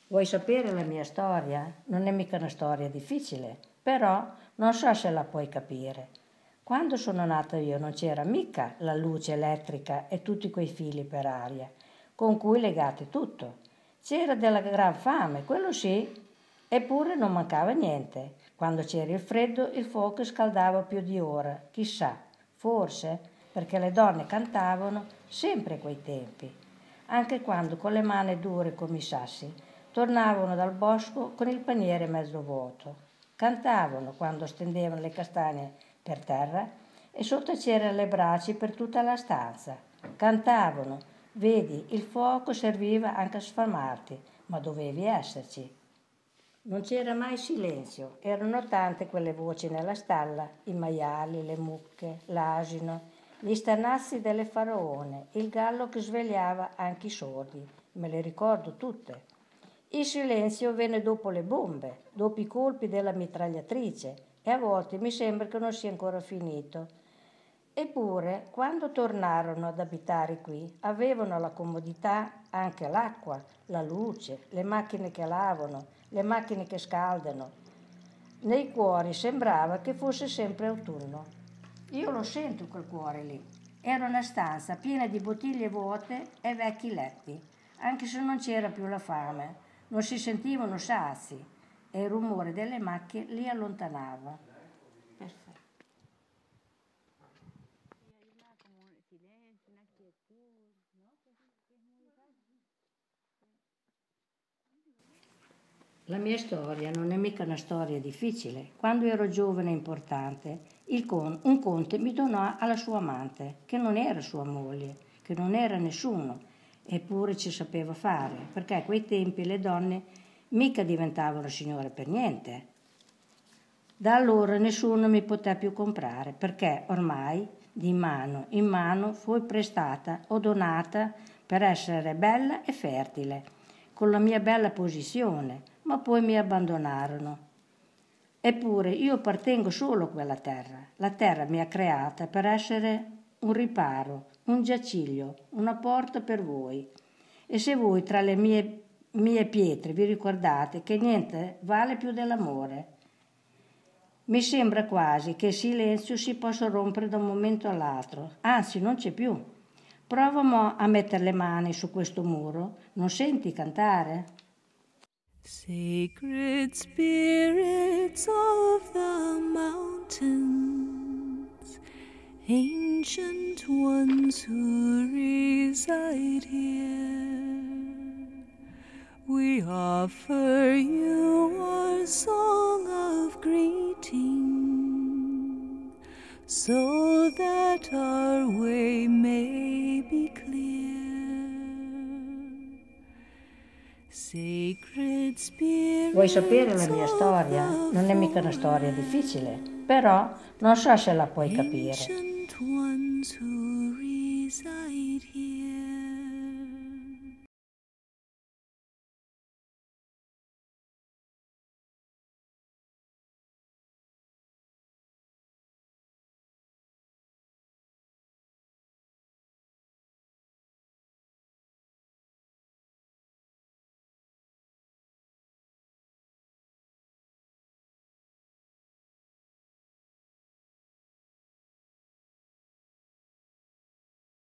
Vuoi sapere la mia storia? Non è mica una storia difficile, però non so se la puoi capire. Quando sono nata io non c'era mica la luce elettrica e tutti quei fili per aria, con cui legate tutto. C'era della gran fame, quello sì, eppure non mancava niente. Quando c'era il freddo il fuoco scaldava più di ora, chissà, forse perché le donne cantavano sempre a quei tempi, anche quando con le mani dure come i sassi tornavano dal bosco con il paniere mezzo vuoto. Cantavano quando stendevano le castagne per terra e sotto c'erano le braci per tutta la stanza. Cantavano, vedi, il fuoco serviva anche a sfamarti, ma dovevi esserci. Non c'era mai silenzio, erano tante quelle voci nella stalla, i maiali, le mucche, l'asino, gli stanazzi delle faraone, il gallo che svegliava anche i sordi, me le ricordo tutte. Il silenzio venne dopo le bombe, dopo i colpi della mitragliatrice e a volte mi sembra che non sia ancora finito. Eppure, quando tornarono ad abitare qui, avevano la comodità, anche l'acqua, la luce, le macchine che lavano, le macchine che scaldano. Nei cuori sembrava che fosse sempre autunno. Io lo sento quel cuore lì. Era una stanza piena di bottiglie vuote e vecchi letti, anche se non c'era più la fame, non si sentivano sazi e il rumore delle macchie li allontanava. Perfetto. La mia storia non è mica una storia difficile. Quando ero giovane e importante, un conte mi donò alla sua amante, che non era sua moglie, che non era nessuno, eppure ci sapeva fare, perché a quei tempi le donne mica diventavano signore per niente. Da allora nessuno mi poté più comprare, perché ormai di mano in mano fui prestata o donata per essere bella e fertile, con la mia bella posizione, ma poi mi abbandonarono. Eppure io appartengo solo a quella terra. La terra mi ha creata per essere un riparo, un giaciglio, una porta per voi. E se voi tra le mie pietre vi ricordate che niente vale più dell'amore, mi sembra quasi che il silenzio si possa rompere da un momento all'altro, anzi non c'è più. Prova a mettere le mani su questo muro, non senti cantare? Sacred spirits of the mountains, ancient ones who reside here, we offer you our song of greeting, so that our way may be clear. Sacred spirits. Vuoi sapere la mia storia? Non è mica una storia difficile, però non so se la puoi capire. Ancient ones who reside here.